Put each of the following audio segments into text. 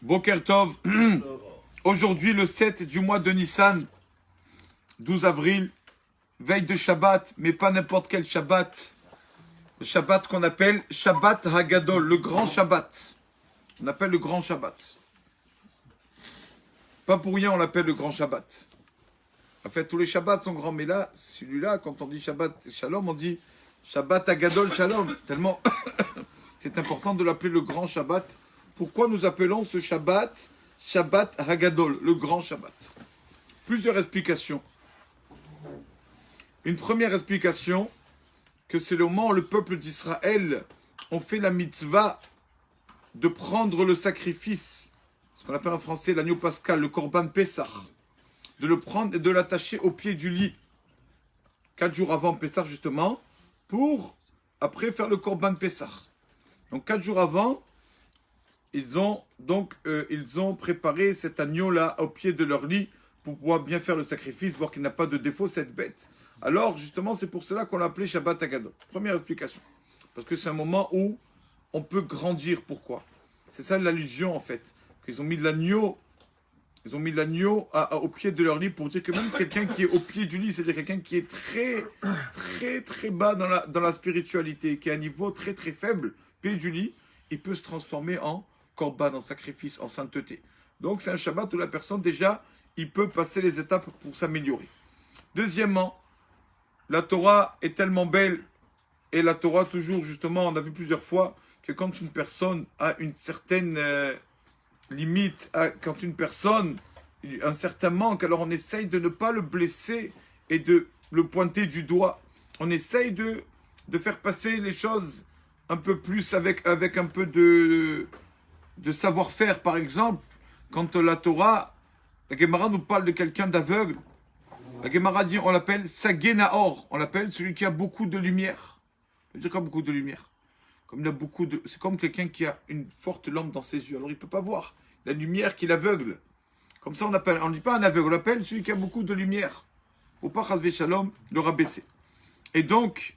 Boker Tov, aujourd'hui le 7 du mois de Nissan, 12 avril, veille de Shabbat, mais pas n'importe quel Shabbat. Le Shabbat qu'on appelle Shabbat Hagadol, le grand Shabbat. On appelle le grand Shabbat. Pas pour rien on l'appelle le grand Shabbat. En fait, tous les Shabbats sont grands, mais là, celui-là, quand on dit Shabbat Shalom, on dit Shabbat Hagadol Shalom. Tellement c'est important de l'appeler le grand Shabbat. Pourquoi nous appelons ce Shabbat Shabbat Hagadol, le grand Shabbat? Plusieurs explications. Une première explication, que c'est le moment où le peuple d'Israël ont fait la mitzvah de prendre le sacrifice, ce qu'on appelle en français l'agneau pascal, le Korban Pessah, de le prendre et de l'attacher au pied du lit, 4 jours avant Pessah justement, pour après faire le Korban Pessah. Donc 4 jours avant, ils ont préparé cet agneau-là au pied de leur lit pour pouvoir bien faire le sacrifice, voir qu'il n'a pas de défaut cette bête. Alors justement, c'est pour cela qu'on l'a appelé Shabbat Hagadol. Première explication. Parce que c'est un moment où on peut grandir. Pourquoi? C'est ça l'allusion en fait. Qu'ils ont mis l'agneau, au pied de leur lit pour dire que même quelqu'un qui est au pied du lit, c'est-à-dire quelqu'un qui est très, très, très bas dans la spiritualité, qui est à un niveau très, très faible, pied du lit, il peut se transformer en korban, en sacrifice, en sainteté. Donc c'est un Shabbat où la personne déjà, il peut passer les étapes pour s'améliorer. Deuxièmement, la Torah est tellement belle, et la Torah toujours, justement, on a vu plusieurs fois, que quand une personne a une certaine limite, quand une personne a un certain manque, alors on essaye de ne pas le blesser et de le pointer du doigt. On essaye de faire passer les choses un peu plus avec un peu de savoir-faire. Par exemple, quand la Torah, la Gemara nous parle de quelqu'un d'aveugle, la Gemara dit, on l'appelle Sagé Nahor, on l'appelle celui qui a beaucoup de lumière. Ça veut dire quoi beaucoup de lumière? Comme il a beaucoup de, c'est comme quelqu'un qui a une forte lampe dans ses yeux, alors il ne peut pas voir la lumière qui l'aveugle. Comme ça on ne dit pas un aveugle, on l'appelle celui qui a beaucoup de lumière. Faut pas chasvé shalom le rabaisser. Et donc,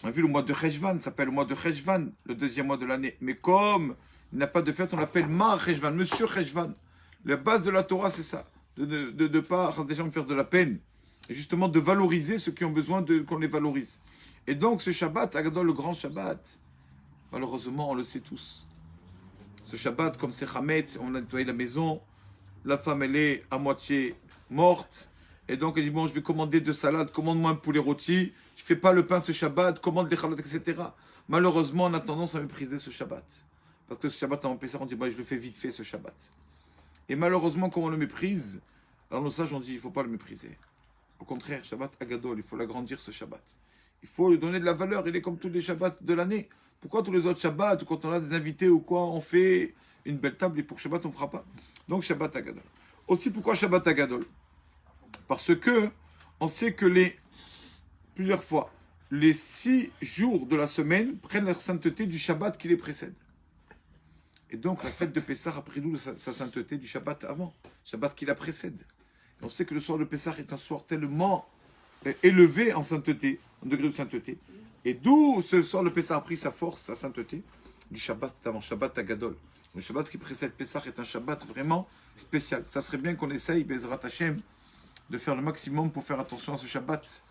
on a vu le mois de Cheshvan, ça s'appelle le mois de Cheshvan, le deuxième mois de l'année. Mais comme il n'a pas de fête, on l'appelle Ma Cheshvan, Monsieur Cheshvan. La base de la Torah, c'est ça. De ne pas déjà me faire de la peine. Et justement de valoriser ceux qui ont besoin qu'on les valorise. Et donc ce Shabbat, Hagadol, le grand Shabbat, malheureusement, on le sait tous. Ce Shabbat, comme c'est Hametz, on a nettoyé la maison, la femme, elle est à moitié morte. Et donc elle dit, bon, je vais commander 2 salades, commande-moi un poulet rôti. Je ne fais pas le pain ce Shabbat, commande les chalotes, etc. Malheureusement, on a tendance à mépriser ce Shabbat. Parce que ce Shabbat, en Pessah, on dit, bah, je le fais vite fait ce Shabbat. Et malheureusement, quand on le méprise, alors nos sages ont dit, il ne faut pas le mépriser. Au contraire, Shabbat Hagadol, il faut l'agrandir ce Shabbat. Il faut lui donner de la valeur, il est comme tous les Shabbats de l'année. Pourquoi tous les autres Shabbats, quand on a des invités ou quoi, on fait une belle table et pour Shabbat, on ne fera pas? Donc Shabbat Hagadol. Aussi, pourquoi Shabbat Hagadol? Parce que on sait que plusieurs fois, les 6 jours de la semaine prennent leur sainteté du Shabbat qui les précède. Et donc la fête de Pessah a pris d'où sa sainteté du Shabbat avant, Shabbat qui la précède. Et on sait que le soir de Pessah est un soir tellement élevé en sainteté, en degré de sainteté. Et d'où ce soir de Pessah a pris sa force, sa sainteté, du Shabbat avant, Shabbat Hagadol. Le Shabbat qui précède Pessah est un Shabbat vraiment spécial. Ça serait bien qu'on essaye, Bezrat Hashem, de faire le maximum pour faire attention à ce Shabbat.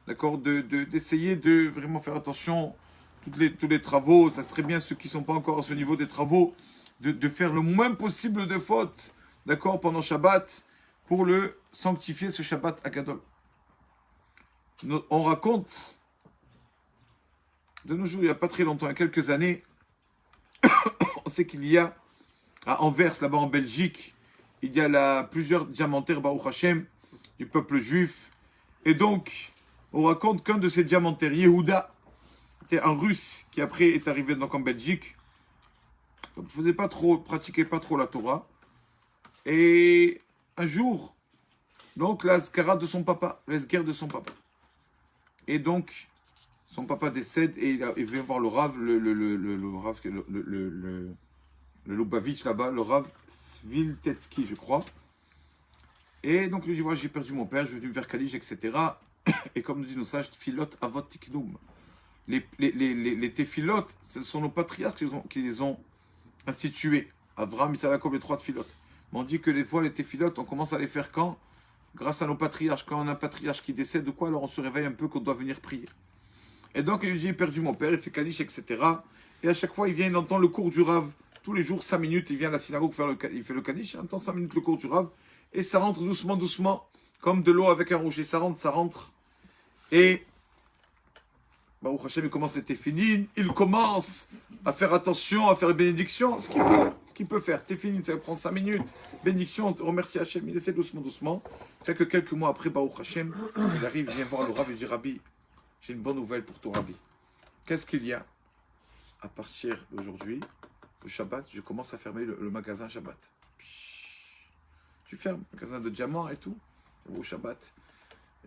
D'accord, d'essayer de vraiment faire attention tous les travaux. Ça serait bien, ceux qui ne sont pas encore à ce niveau des travaux, de faire le moins possible de fautes, d'accord, pendant Shabbat, pour le sanctifier, ce Shabbat Hagadol. On raconte, de nos jours, il n'y a pas très longtemps, il y a quelques années, on sait qu'il y a, à Anvers, là-bas en Belgique, il y a plusieurs diamantaires, Baruch Hashem, du peuple juif. Et donc, on raconte qu'un de ces diamantaires, Yehuda, était un Russe qui après est arrivé donc en Belgique. Donc, il ne pratiquait pas trop la Torah. Et un jour, donc, la Skara de son papa, l'esguerre de son papa. Et donc, son papa décède et il vient voir le Rav, le Lubavitch là-bas, le Rav Sviltetsky, je crois. Et donc, il lui dit, voilà, j'ai perdu mon père, je vais me faire Kalish, etc. Et comme nous dit nos sages, Tfilot Avot Tiknum. Les Tefilot, ce sont nos patriarches qui les ont institués. Abraham, Isaac, Jacob, les 3 tfilotes. Mais on dit que les fois, les tfilotes, on commence à les faire quand? Grâce à nos patriarches. Quand on a un patriarche qui décède ou quoi, alors on se réveille un peu qu'on doit venir prier. Et donc, il lui dit, j'ai perdu mon père, il fait Kaddish, etc. Et à chaque fois, il vient, il entend le cours du Rav. Tous les jours, 5 minutes, il vient à la synagogue faire il fait le Kaddish, il entend 5 minutes le cours du Rav. Et ça rentre doucement, doucement, comme de l'eau avec un rocher. Ça rentre, ça rentre. Et Baruch Hashem, il commence à être fini. Il commence à faire attention, à faire les bénédictions. Ce qu'il peut faire. Téfinin, ça prend 5 minutes. Bénédiction, remercie Hashem. Il essaie doucement, doucement. Quelques mois après, Baruch Hashem, il arrive, il vient voir le Rav et il dit, Rabbi, j'ai une bonne nouvelle pour toi, Rabbi. Qu'est-ce qu'il y a? À partir d'aujourd'hui, le Shabbat, je commence à fermer le magasin Shabbat. Tu fermes, le magasin de diamants et tout, au Shabbat.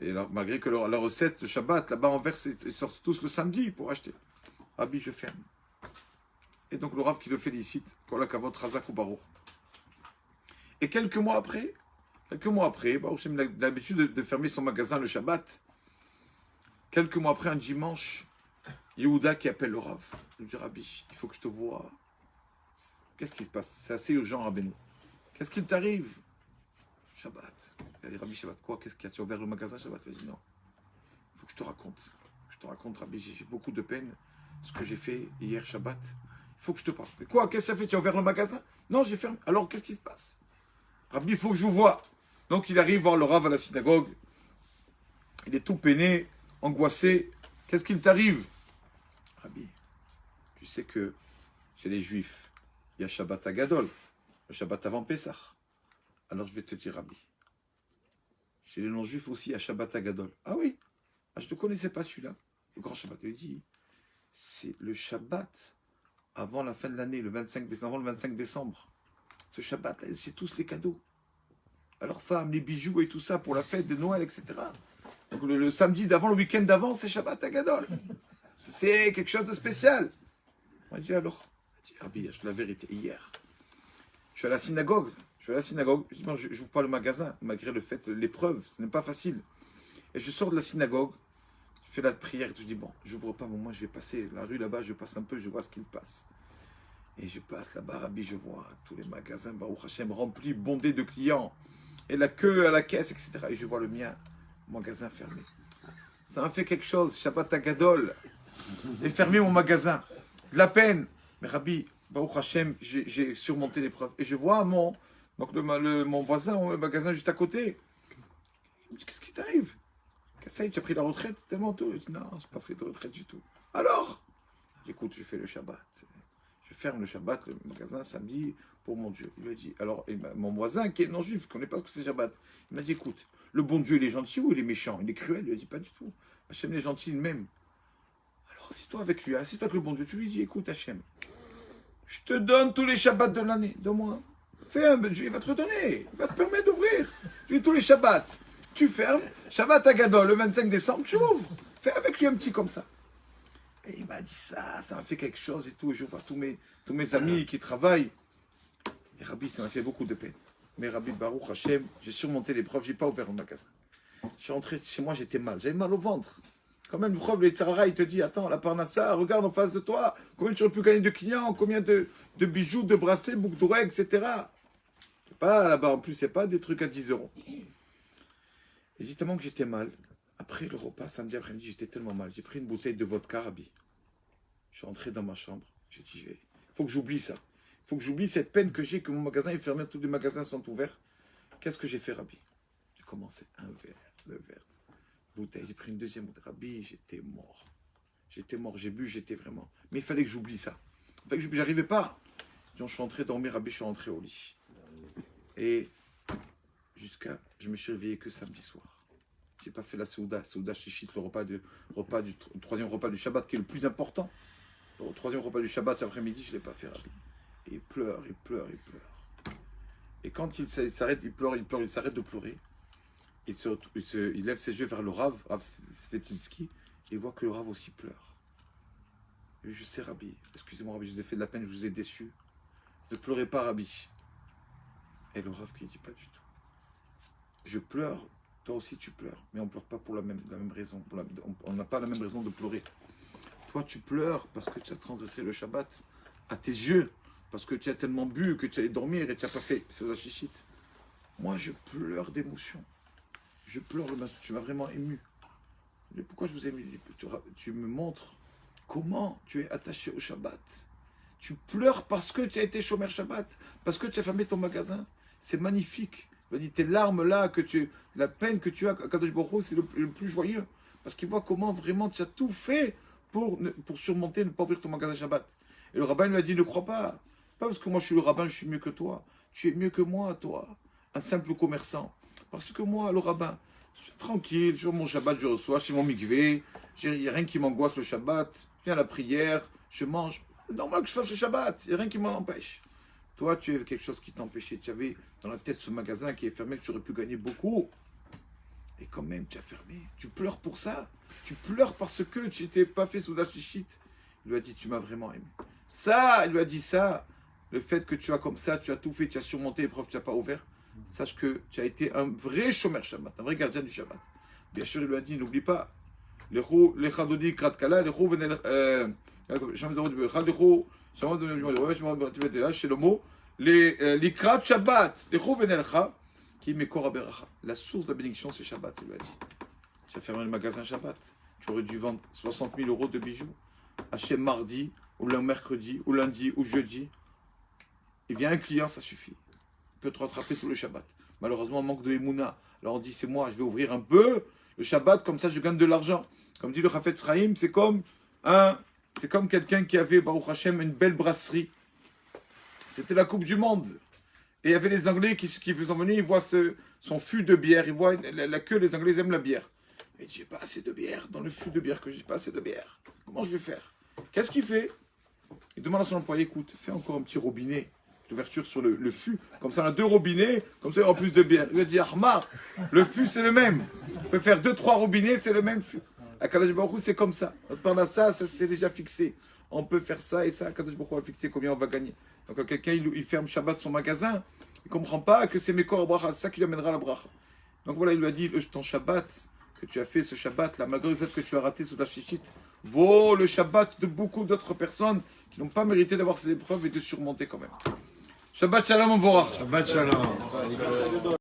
Et alors, malgré que la recette de Shabbat, là-bas en Verse, ils sortent tous le samedi pour acheter. Rabbi, je ferme. Et donc le Rav qui le félicite, Kolakavot, Razak ou Baruch. Et quelques mois après, Baruch Hashem a l'habitude de fermer son magasin le Shabbat. Quelques mois après, un dimanche, Yehuda qui appelle le Rav. Il dit, Rabbi, il faut que je te voie. Qu'est-ce qui se passe? C'est assez urgent, Rabbeinu. Qu'est-ce qu'il t'arrive? Shabbat. Il a dit, Rabbi, Shabbat, quoi? Qu'est-ce qu'il y a? Tu as ouvert le magasin Shabbat? Il a dit, non. Il faut que je te raconte. Je te raconte, Rabbi, j'ai beaucoup de peine. Ce que j'ai fait hier Shabbat. Il faut que je te parle. Mais quoi? Qu'est-ce que ça fait? Tu as ouvert le magasin? Non, j'ai fermé. Alors, qu'est-ce qui se passe? Rabbi, il faut que je vous voie. Donc, il arrive voir le Rav à la synagogue. Il est tout peiné, angoissé. Qu'est-ce qu'il t'arrive? Rabbi, tu sais que chez les Juifs, il y a Shabbat Agadol, le Shabbat avant Pessah. Alors je vais te dire, Rabbi, chez les non-juifs aussi, il y a Shabbat Agadol. Ah oui, je ne connaissais pas celui-là. Le grand Shabbat, il dit, c'est le Shabbat avant la fin de l'année, le 25 décembre, avant le 25 décembre. Ce Shabbat, c'est tous les cadeaux. À leurs femmes, les bijoux et tout ça pour la fête de Noël, etc. Donc le samedi d'avant, le week-end d'avant, c'est Shabbat Agadol. C'est quelque chose de spécial. On m'a dit alors, Rabbi, je la vérité, hier, je suis à la synagogue, je dis, bon, je n'ouvre pas le magasin, malgré le fait, l'épreuve, ce n'est pas facile. Et je sors de la synagogue, je fais la prière, et je dis, bon, je n'ouvre pas, mais moi je vais passer la rue là-bas, je passe un peu, je vois ce qu'il passe. Et je passe là-bas, Rabbi, je vois tous les magasins, Baruch Hashem, remplis, bondés de clients, et la queue à la caisse, etc. Et je vois le mien, magasin fermé. Ça m'a fait quelque chose, Shabbat Agadol. J'ai fermé mon magasin. De la peine. Mais Rabbi, Baruch Hashem, j'ai surmonté l'épreuve. Et je vois mon voisin, mon magasin juste à côté. Il me dit, qu'est-ce qui t'arrive? Qu'est-ce que tu as pris la retraite tellement tôt? Je dis, non, je n'ai pas pris de retraite du tout. Alors? J'écoute, je fais le Shabbat. Je ferme le Shabbat, le magasin, samedi, pour mon Dieu. Il m'a dit, alors, mon voisin qui est non-juif, qui ne connaît pas ce que c'est Shabbat, il m'a dit, écoute, le bon Dieu, il est gentil ou il est méchant? Il est cruel? Il lui a dit, pas du tout. Hachem est gentil, il m'aime. Assis-toi avec lui, assis-toi avec le bon Dieu. Tu lui dis, écoute Hachem, je te donne tous les Shabbats de l'année, donne-moi. Fais un Dieu, il va te redonner, il va te permettre d'ouvrir. Tu dis tous les Shabbats, tu fermes, Shabbat Agadol, le 25 décembre, tu ouvres. Fais avec lui un petit comme ça. Et il m'a dit ça m'a fait quelque chose et tout. Et je vois tous mes amis qui travaillent. Et Rabbi, ça m'a fait beaucoup de peine. Mais Rabbi Baruch Hachem, j'ai surmonté l'épreuve, je n'ai pas ouvert le magasin. Je suis rentré chez moi, j'étais mal, j'avais mal au ventre. Quand même, le Tzarara, il te dit, attends, la Parnassa, regarde en face de toi, combien tu aurais pu gagner de clients, combien de bijoux, de bracelets, boucles d'oreilles, etc. C'est pas là-bas, en plus, c'est pas des trucs à 10 euros. Et j'ai tellement que j'étais mal. Après le repas, samedi après-midi, j'étais tellement mal. J'ai pris une bouteille de vodka, Rabbi. Je suis rentré dans ma chambre. J'ai dit, il faut que j'oublie ça. Il faut que j'oublie cette peine que j'ai, que mon magasin est fermé, tous les magasins sont ouverts. Qu'est-ce que j'ai fait, Rabbi? J'ai commencé un verre, deux verres. Bouteille, j'ai pris une deuxième bouteille. Rabbi, j'étais mort. J'étais mort, j'ai bu, j'étais vraiment. Mais il fallait que j'oublie ça. Il fallait que j'arrivais pas. Donc, je suis rentré dormir, Rabbi, je suis rentré au lit. Et je me suis réveillé que samedi soir. J'ai pas fait la Souda. Souda Shishit, le troisième repas du Shabbat, qui est le plus important. Le troisième repas du Shabbat, cet après-midi, je ne l'ai pas fait, Rabbi. Et il pleure, il pleure, il pleure. Et quand il s'arrête, il pleure, il s'arrête de pleurer. Il lève ses yeux vers le Rav Svetinski, et il voit que le Rav aussi pleure. Et je sais, Rabbi, excusez-moi, Rabbi, je vous ai fait de la peine, je vous ai déçu. Ne pleurez pas, Rabbi. Et le Rav qui dit pas du tout. Je pleure, toi aussi tu pleures, mais on ne pleure pas pour la même raison. On n'a pas la même raison de pleurer. Toi, tu pleures parce que tu as transgressé le Shabbat à tes yeux, parce que tu as tellement bu que tu allais dormir et tu n'as pas fait Seudat Shishit. Moi, je pleure d'émotion. Je pleure, tu m'as vraiment ému. Pourquoi je vous ai ému? Tu me montres comment tu es attaché au Shabbat. Tu pleures parce que tu as été Shomer Shabbat, parce que tu as fermé ton magasin. C'est magnifique. Il dit, tes larmes là, la peine que tu as, Kadosh Baruch Hu, c'est le plus joyeux. Parce qu'il voit comment vraiment tu as tout fait pour surmonter, ne pas ouvrir ton magasin Shabbat. Et le rabbin lui a dit, ne crois pas. C'est pas parce que moi je suis le rabbin, je suis mieux que toi. Tu es mieux que moi, toi. Un simple commerçant. Parce que moi, le rabbin, je suis tranquille, sur mon Shabbat, je reçois, chez mon mikvé. Il n'y a rien qui m'angoisse le Shabbat. Je viens à la prière, je mange. C'est normal que je fasse le Shabbat. Il n'y a rien qui m'en empêche. Toi, tu avais quelque chose qui t'empêchait. Tu avais dans la tête ce magasin qui est fermé, que tu aurais pu gagner beaucoup. Et quand même, tu as fermé. Tu pleures pour ça. Tu pleures parce que tu n'étais pas fait Seudat Shishit. Il lui a dit, tu m'as vraiment aimé. Ça, il lui a dit ça. Le fait que tu as comme ça, tu as tout fait, tu as surmonté l'épreuve, tu n'as pas ouvert. Sache que tu as été un vrai Shomer Shabbat, un vrai gardien du Shabbat. Bien sûr, il lui a dit, n'oublie pas. Les chadodi kratkala, les chou venel. Chez le mot, les krat Shabbat, les chou venelcha, qui met koraberacha. La source de la bénédiction, c'est Shabbat, il lui a dit. Tu as fermé le magasin Shabbat. Tu aurais dû vendre 60 000 euros de bijoux. Acheter mardi, ou le mercredi, ou lundi, ou jeudi. Il vient un client, ça suffit. Il peut te rattraper tout le Shabbat. Malheureusement, on manque de Emouna. Alors on dit, c'est moi, je vais ouvrir un peu le Shabbat, comme ça je gagne de l'argent. Comme dit le Chafetz Chaim, c'est comme quelqu'un qui avait, Baruch Hashem, une belle brasserie. C'était la Coupe du Monde. Et il y avait les Anglais qui sont venus, ils voient son fût de bière, ils voient la queue, les Anglais aiment la bière. Mais j'ai pas assez de bière dans le fût de bière, que j'ai pas assez de bière. Comment je vais faire? Qu'est-ce qu'il fait? Il demande à son employé, écoute, fais encore un petit robinet, l'ouverture sur le fût. Comme ça, on a 2 robinets, comme ça, il y aura plus de bière. Il lui a dit, Ahmar, le fût, c'est le même. On peut faire 2-3 robinets, c'est le même fût. À Kadosh Baruch Hu, c'est comme ça. On parle à ça, c'est déjà fixé. On peut faire ça et ça. Kadosh Baruch Hu a fixé combien on va gagner. Donc, quand quelqu'un, il ferme Shabbat son magasin, il ne comprend pas que c'est Mekor Bracha, c'est ça qui lui amènera la Bracha. Donc voilà, il lui a dit, ton Shabbat, que tu as fait ce Shabbat, là, malgré le fait que tu as raté Seudat Shishit, vaut le Shabbat de beaucoup d'autres personnes qui n'ont pas mérité d'avoir ces épreuves et de surmonter quand même. Shabbat Shalom, Vorach. Shabbat Shalom.